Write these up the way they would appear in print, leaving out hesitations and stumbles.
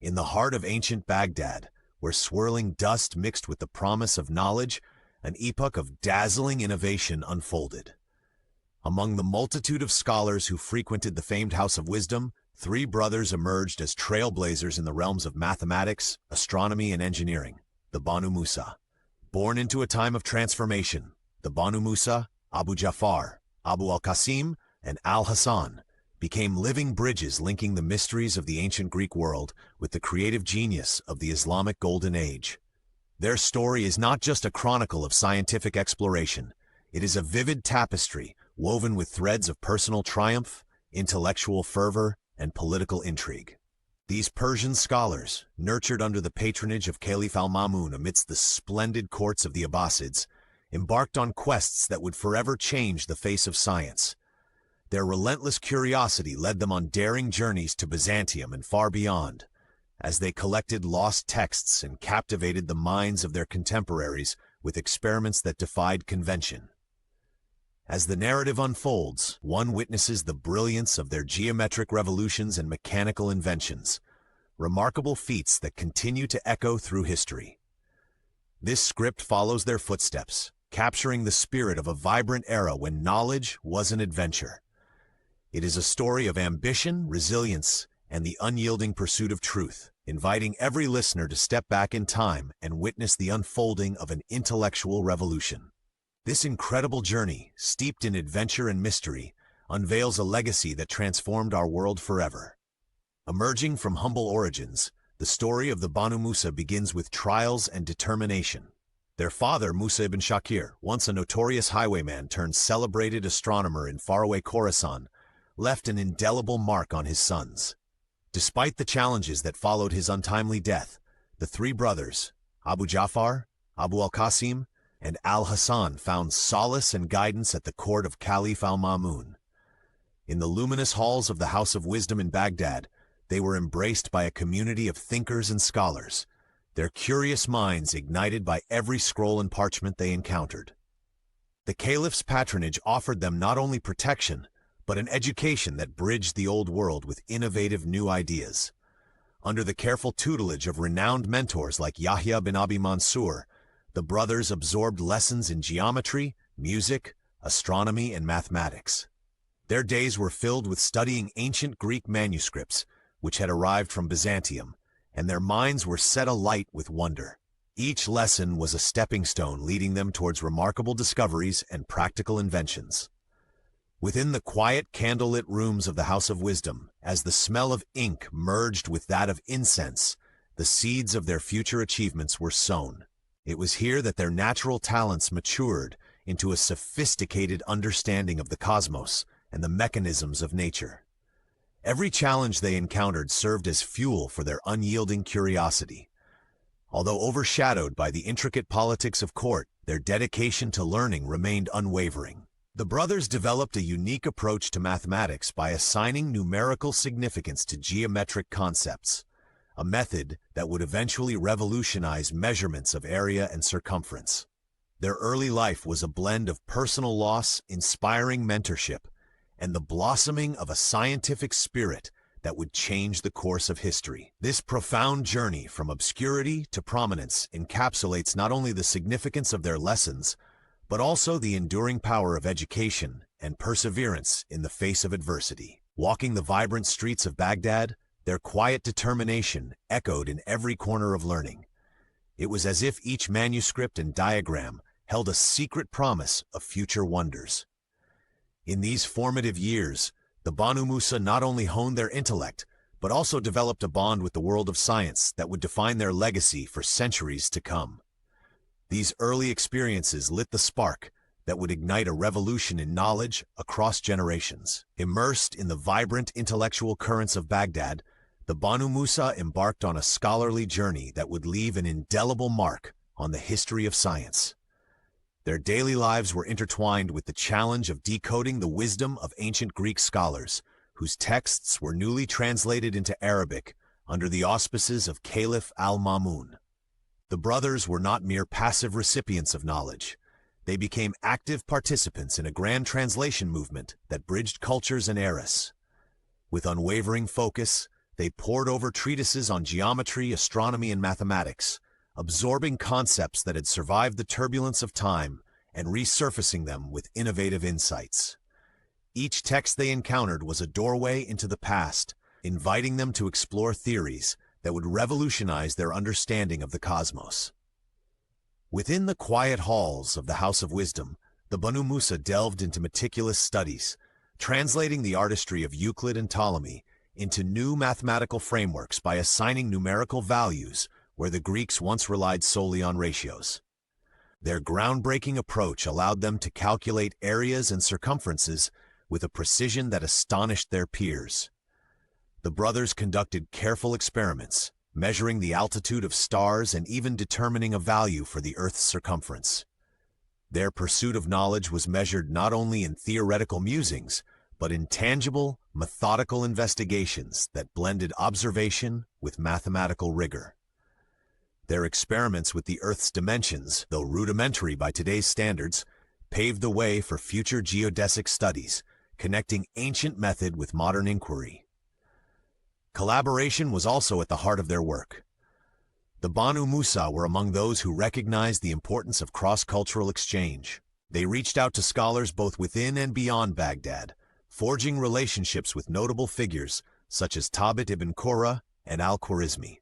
in the heart of ancient Baghdad, where swirling dust mixed with the promise of knowledge, an epoch of dazzling innovation unfolded. Among the multitude of scholars who frequented the famed House of Wisdom, three brothers emerged as trailblazers in the realms of mathematics, astronomy, and engineering: the Banu Musa. Born into a time of transformation, the Banu Musa, Abū Jaʿfar, al-Qāsim, and al-Ḥasan became living bridges linking the mysteries of the ancient Greek world with the creative genius of the Islamic Golden Age. Their story is not just a chronicle of scientific exploration. It is a vivid tapestry woven with threads of personal triumph, intellectual fervor, and political intrigue. These Persian scholars, nurtured under the patronage of Caliph al-Ma'mun amidst the splendid courts of the Abbasids, embarked on quests that would forever change the face of science. Their relentless curiosity led them on daring journeys to Byzantium and far beyond, as they collected lost texts and captivated the minds of their contemporaries with experiments that defied convention. As the narrative unfolds, one witnesses the brilliance of their geometric revolutions and mechanical inventions, remarkable feats that continue to echo through history. This script follows their footsteps, capturing the spirit of a vibrant era when knowledge was an adventure. It is a story of ambition, resilience, and the unyielding pursuit of truth, inviting every listener to step back in time and witness the unfolding of an intellectual revolution. This incredible journey, steeped in adventure and mystery, unveils a legacy that transformed our world forever. Emerging from humble origins, the story of the Banu Musa begins with trials and determination. Their father, Mūsā ibn Shākir, once a notorious highwayman turned celebrated astronomer in faraway Khorasan, left an indelible mark on his sons. Despite the challenges that followed his untimely death, the three brothers, Abū Jaʿfar, al-Qāsim, and al-Ḥasan, found solace and guidance at the court of Caliph al-Ma'mun. In the luminous halls of the House of Wisdom in Baghdad, they were embraced by a community of thinkers and scholars, their curious minds ignited by every scroll and parchment they encountered. The Caliph's patronage offered them not only protection, but an education that bridged the old world with innovative new ideas. Under the careful tutelage of renowned mentors like Yahya bin Abi Mansur, the brothers absorbed lessons in geometry, music, astronomy, and mathematics. Their days were filled with studying ancient Greek manuscripts, which had arrived from Byzantium, and their minds were set alight with wonder. Each lesson was a stepping stone leading them towards remarkable discoveries and practical inventions. Within the quiet, candlelit rooms of the House of Wisdom, as the smell of ink merged with that of incense, the seeds of their future achievements were sown. It was here that their natural talents matured into a sophisticated understanding of the cosmos and the mechanisms of nature. Every challenge they encountered served as fuel for their unyielding curiosity. Although overshadowed by the intricate politics of court, their dedication to learning remained unwavering. The brothers developed a unique approach to mathematics by assigning numerical significance to geometric concepts, a method that would eventually revolutionize measurements of area and circumference. Their early life was a blend of personal loss, inspiring mentorship, and the blossoming of a scientific spirit that would change the course of history. This profound journey from obscurity to prominence encapsulates not only the significance of their lessons, but also the enduring power of education and perseverance in the face of adversity. Walking the vibrant streets of Baghdad, their quiet determination echoed in every corner of learning. It was as if each manuscript and diagram held a secret promise of future wonders. In these formative years, the Banu Musa not only honed their intellect, but also developed a bond with the world of science that would define their legacy for centuries to come. These early experiences lit the spark that would ignite a revolution in knowledge across generations. Immersed in the vibrant intellectual currents of Baghdad, the Banu Musa embarked on a scholarly journey that would leave an indelible mark on the history of science. Their daily lives were intertwined with the challenge of decoding the wisdom of ancient Greek scholars, whose texts were newly translated into Arabic under the auspices of Caliph al-Ma'mun. The brothers were not mere passive recipients of knowledge. They became active participants in a grand translation movement that bridged cultures and eras. With unwavering focus, They pored over treatises on geometry, astronomy, and mathematics, absorbing concepts that had survived the turbulence of time and resurfacing them with innovative insights. Each text they encountered was a doorway into the past, inviting them to explore theories that would revolutionize their understanding of the cosmos. Within the quiet halls of the House of Wisdom, the Banu Musa delved into meticulous studies, translating the artistry of Euclid and Ptolemy into new mathematical frameworks by assigning numerical values where the Greeks once relied solely on ratios. Their groundbreaking approach allowed them to calculate areas and circumferences with a precision that astonished their peers. The brothers conducted careful experiments, measuring the altitude of stars and even determining a value for the Earth's circumference. Their pursuit of knowledge was measured not only in theoretical musings, but in tangible, methodical investigations that blended observation with mathematical rigor. Their experiments with the Earth's dimensions, though rudimentary by today's standards, paved the way for future geodesic studies, connecting ancient method with modern inquiry. Collaboration was also at the heart of their work. The Banu Musa were among those who recognized the importance of cross-cultural exchange. They reached out to scholars both within and beyond Baghdad, forging relationships with notable figures such as Thabit ibn Qurra and al-Khwarizmi.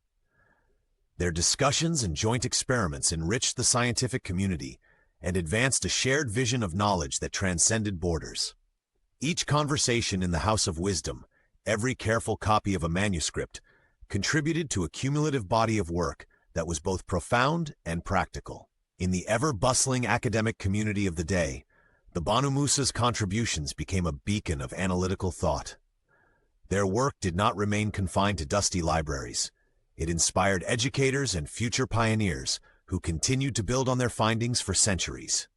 Their discussions and joint experiments enriched the scientific community and advanced a shared vision of knowledge that transcended borders. Each conversation in the House of Wisdom, every careful copy of a manuscript, contributed to a cumulative body of work that was both profound and practical. In the ever-bustling academic community of the day, the Banu Musa's contributions became a beacon of analytical thought. Their work did not remain confined to dusty libraries. It inspired educators and future pioneers who continued to build on their findings for centuries.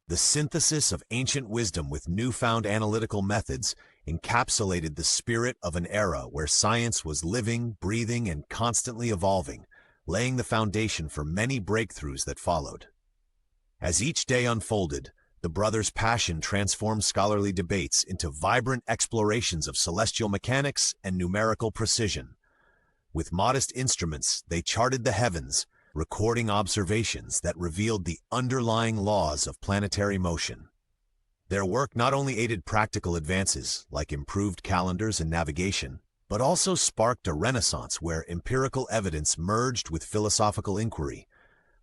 The synthesis of ancient wisdom with newfound analytical methods encapsulated the spirit of an era where science was living, breathing, and constantly evolving, laying the foundation for many breakthroughs that followed. As each day unfolded, the brothers' passion transformed scholarly debates into vibrant explorations of celestial mechanics and numerical precision. With modest instruments, they charted the heavens, recording observations that revealed the underlying laws of planetary motion. Their work not only aided practical advances, like improved calendars and navigation, but also sparked a renaissance where empirical evidence merged with philosophical inquiry,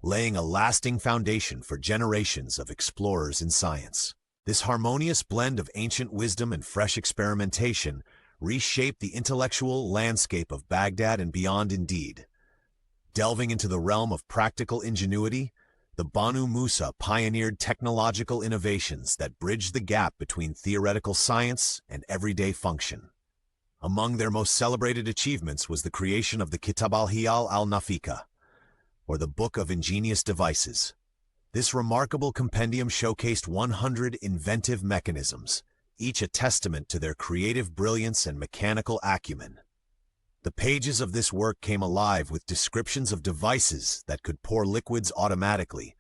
laying a lasting foundation for generations of explorers in science. This harmonious blend of ancient wisdom and fresh experimentation reshaped the intellectual landscape of Baghdad and beyond indeed. Delving into the realm of practical ingenuity, the Banu Musa pioneered technological innovations that bridged the gap between theoretical science and everyday function. Among their most celebrated achievements was the creation of the Kitab al-Hiyal al-Nafika, or the Book of Ingenious Devices. This remarkable compendium showcased 100 inventive mechanisms, each a testament to their creative brilliance and mechanical acumen. The pages of this work came alive with descriptions of devices that could pour liquids automatically,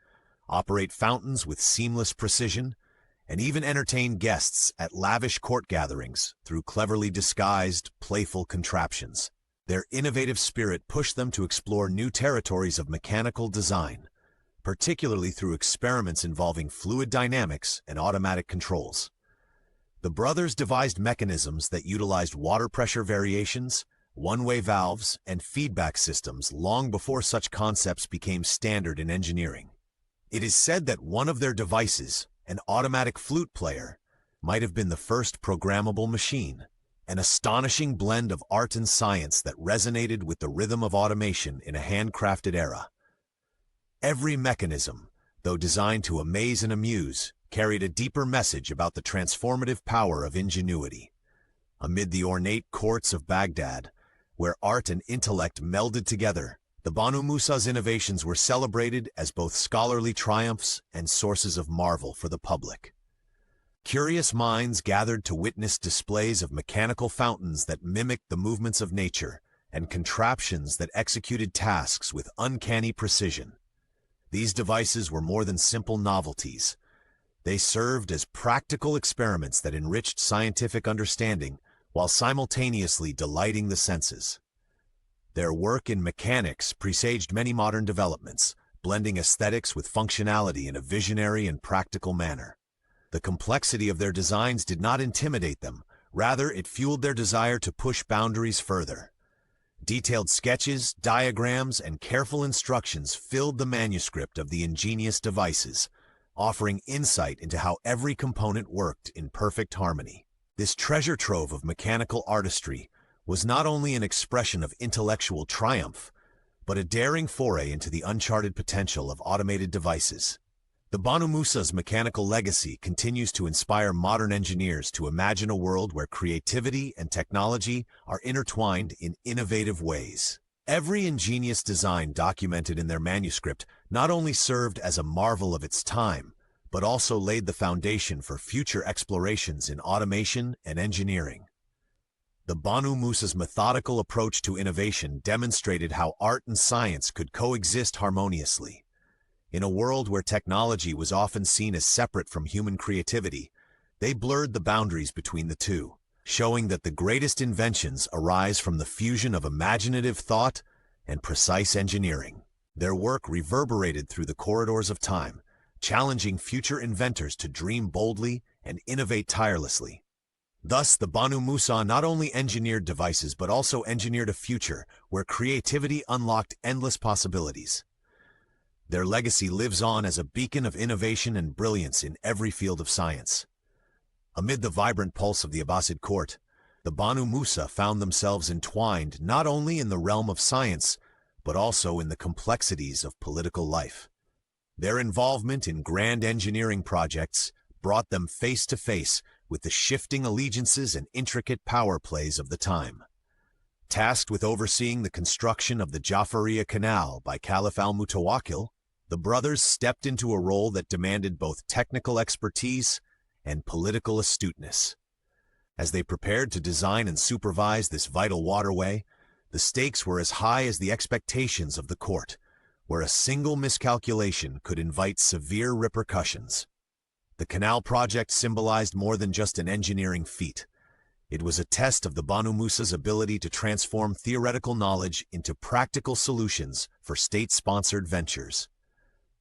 operate fountains with seamless precision, and even entertain guests at lavish court gatherings through cleverly disguised, playful contraptions. Their innovative spirit pushed them to explore new territories of mechanical design, particularly through experiments involving fluid dynamics and automatic controls. The brothers devised mechanisms that utilized water pressure variations, one-way valves, and feedback systems long before such concepts became standard in engineering. It is said that one of their devices, an automatic flute player, might have been the first programmable machine, an astonishing blend of art and science that resonated with the rhythm of automation in a handcrafted era. Every mechanism, though designed to amaze and amuse, carried a deeper message about the transformative power of ingenuity. Amid the ornate courts of Baghdad, where art and intellect melded together, the Banu Musa's innovations were celebrated as both scholarly triumphs and sources of marvel for the public. Curious minds gathered to witness displays of mechanical fountains that mimicked the movements of nature and contraptions that executed tasks with uncanny precision. These devices were more than simple novelties. They served as practical experiments that enriched scientific understanding while simultaneously delighting the senses. Their work in mechanics presaged many modern developments, blending aesthetics with functionality in a visionary and practical manner. The complexity of their designs did not intimidate them, rather it fueled their desire to push boundaries further. Detailed sketches, diagrams, and careful instructions filled the manuscript of the ingenious devices, offering insight into how every component worked in perfect harmony. This treasure trove of mechanical artistry was not only an expression of intellectual triumph, but a daring foray into the uncharted potential of automated devices. The Banu Musa's mechanical legacy continues to inspire modern engineers to imagine a world where creativity and technology are intertwined in innovative ways. Every ingenious design documented in their manuscript not only served as a marvel of its time, but also laid the foundation for future explorations in automation and engineering. The Banu Musa's methodical approach to innovation demonstrated how art and science could coexist harmoniously. In a world where technology was often seen as separate from human creativity, they blurred the boundaries between the two, showing that the greatest inventions arise from the fusion of imaginative thought and precise engineering. Their work reverberated through the corridors of time, challenging future inventors to dream boldly and innovate tirelessly. Thus, the Banu Musa not only engineered devices but also engineered a future where creativity unlocked endless possibilities. Their legacy lives on as a beacon of innovation and brilliance in every field of science. Amid the vibrant pulse of the Abbasid court, the Banu Musa found themselves entwined not only in the realm of science, but also in the complexities of political life. Their involvement in grand engineering projects brought them face to face with the shifting allegiances and intricate power plays of the time. Tasked with overseeing the construction of the Jafariya Canal by Caliph al-Mutawakkil, the brothers stepped into a role that demanded both technical expertise and political astuteness. As they prepared to design and supervise this vital waterway, the stakes were as high as the expectations of the court, where a single miscalculation could invite severe repercussions. The canal project symbolized more than just an engineering feat. It was a test of the Banu Musa's ability to transform theoretical knowledge into practical solutions for state-sponsored ventures.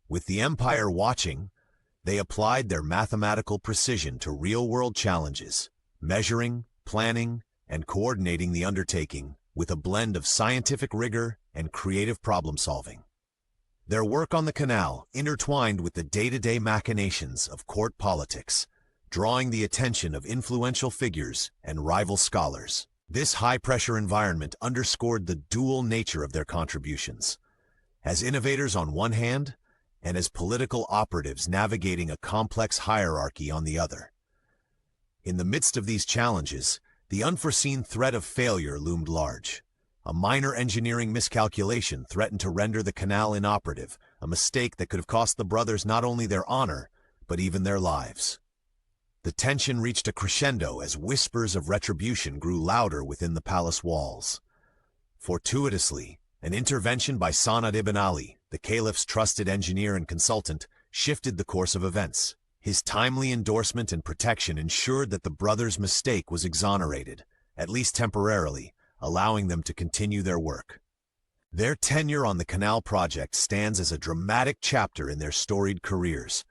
With the empire watching, they applied their mathematical precision to real-world challenges, measuring, planning, and coordinating the undertaking with a blend of scientific rigor and creative problem-solving. Their work on the canal intertwined with the day-to-day machinations of court politics, drawing the attention of influential figures and rival scholars. This high-pressure environment underscored the dual nature of their contributions, as innovators on one hand, and as political operatives navigating a complex hierarchy on the other. In the midst of these challenges, the unforeseen threat of failure loomed large. A minor engineering miscalculation threatened to render the canal inoperative, a mistake that could have cost the brothers not only their honor, but even their lives. The tension reached a crescendo as whispers of retribution grew louder within the palace walls. Fortuitously, an intervention by Sanad ibn Ali, the Caliph's trusted engineer and consultant, shifted the course of events. His timely endorsement and protection ensured that the brothers' mistake was exonerated, at least temporarily, allowing them to continue their work. Their tenure on the canal project stands as a dramatic chapter in their storied careers,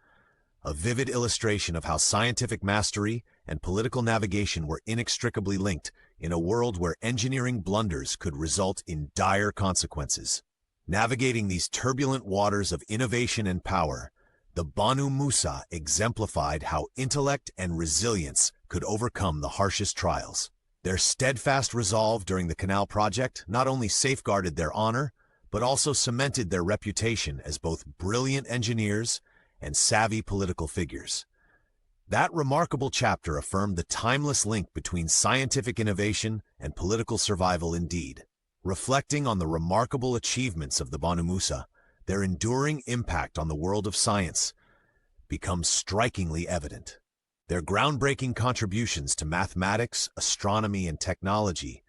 a vivid illustration of how scientific mastery and political navigation were inextricably linked in a world where engineering blunders could result in dire consequences. Navigating these turbulent waters of innovation and power, the Banu Musa exemplified how intellect and resilience could overcome the harshest trials. Their steadfast resolve during the canal project not only safeguarded their honor, but also cemented their reputation as both brilliant engineers and savvy political figures. That remarkable chapter affirmed the timeless link between scientific innovation and political survival indeed. Reflecting on the remarkable achievements of the Banu Musa, their enduring impact on the world of science becomes strikingly evident. Their groundbreaking contributions to mathematics, astronomy, and technology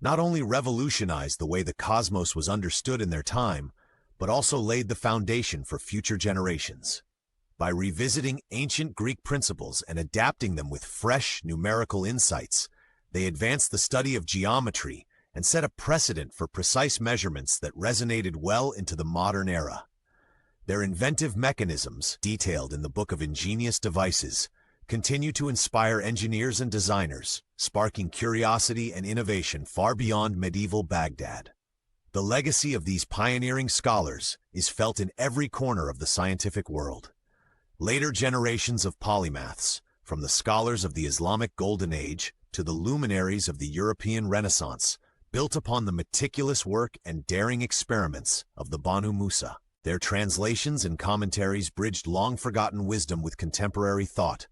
not only revolutionized the way the cosmos was understood in their time, but also laid the foundation for future generations. By revisiting ancient Greek principles and adapting them with fresh numerical insights, they advanced the study of geometry and set a precedent for precise measurements that resonated well into the modern era. Their inventive mechanisms, detailed in the Book of Ingenious Devices, continue to inspire engineers and designers, sparking curiosity and innovation far beyond medieval Baghdad. The legacy of these pioneering scholars is felt in every corner of the scientific world. Later generations of polymaths, from the scholars of the Islamic Golden Age to the luminaries of the European Renaissance, built upon the meticulous work and daring experiments of the Banu Musa. Their translations and commentaries bridged long-forgotten wisdom with contemporary thought,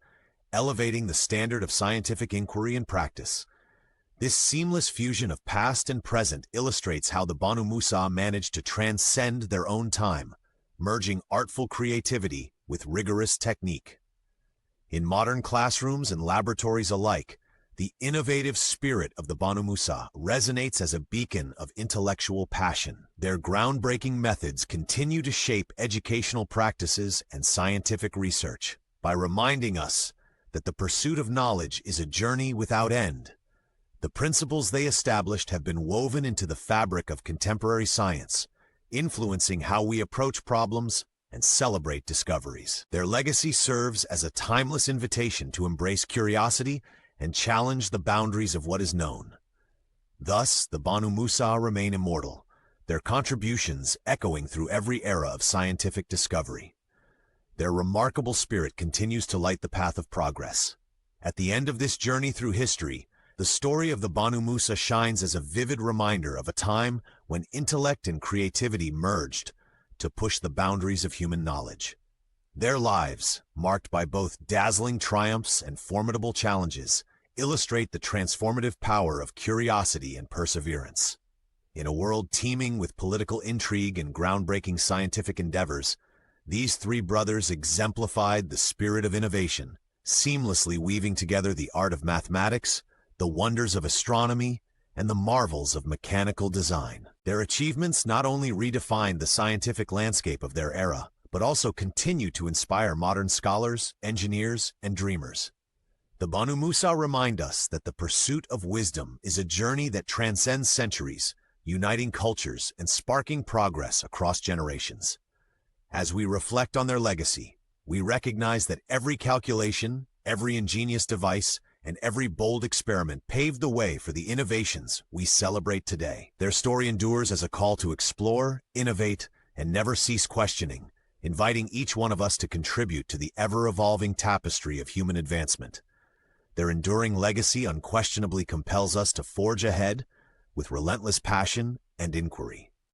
elevating the standard of scientific inquiry and practice. This seamless fusion of past and present illustrates how the Banu Musa managed to transcend their own time, merging artful creativity with rigorous technique. In modern classrooms and laboratories alike, the innovative spirit of the Banu Musa resonates as a beacon of intellectual passion. Their groundbreaking methods continue to shape educational practices and scientific research by reminding us that the pursuit of knowledge is a journey without end. The principles they established have been woven into the fabric of contemporary science, influencing how we approach problems and celebrate discoveries. Their legacy serves as a timeless invitation to embrace curiosity and challenge the boundaries of what is known. Thus, the Banu Musa remain immortal, their contributions echoing through every era of scientific discovery. Their remarkable spirit continues to light the path of progress. At the end of this journey through history, the story of the Banu Musa shines as a vivid reminder of a time when intellect and creativity merged to push the boundaries of human knowledge. Their lives, marked by both dazzling triumphs and formidable challenges, illustrate the transformative power of curiosity and perseverance. In a world teeming with political intrigue and groundbreaking scientific endeavors, these three brothers exemplified the spirit of innovation, seamlessly weaving together the art of mathematics, the wonders of astronomy, and the marvels of mechanical design. Their achievements not only redefined the scientific landscape of their era, but also continue to inspire modern scholars, engineers, and dreamers. The Banu Musa remind us that the pursuit of wisdom is a journey that transcends centuries, uniting cultures and sparking progress across generations. As we reflect on their legacy, we recognize that every calculation, every ingenious device, and every bold experiment paved the way for the innovations we celebrate today. Their story endures as a call to explore, innovate, and never cease questioning, inviting each one of us to contribute to the ever-evolving tapestry of human advancement. Their enduring legacy unquestionably compels us to forge ahead with relentless passion and inquiry.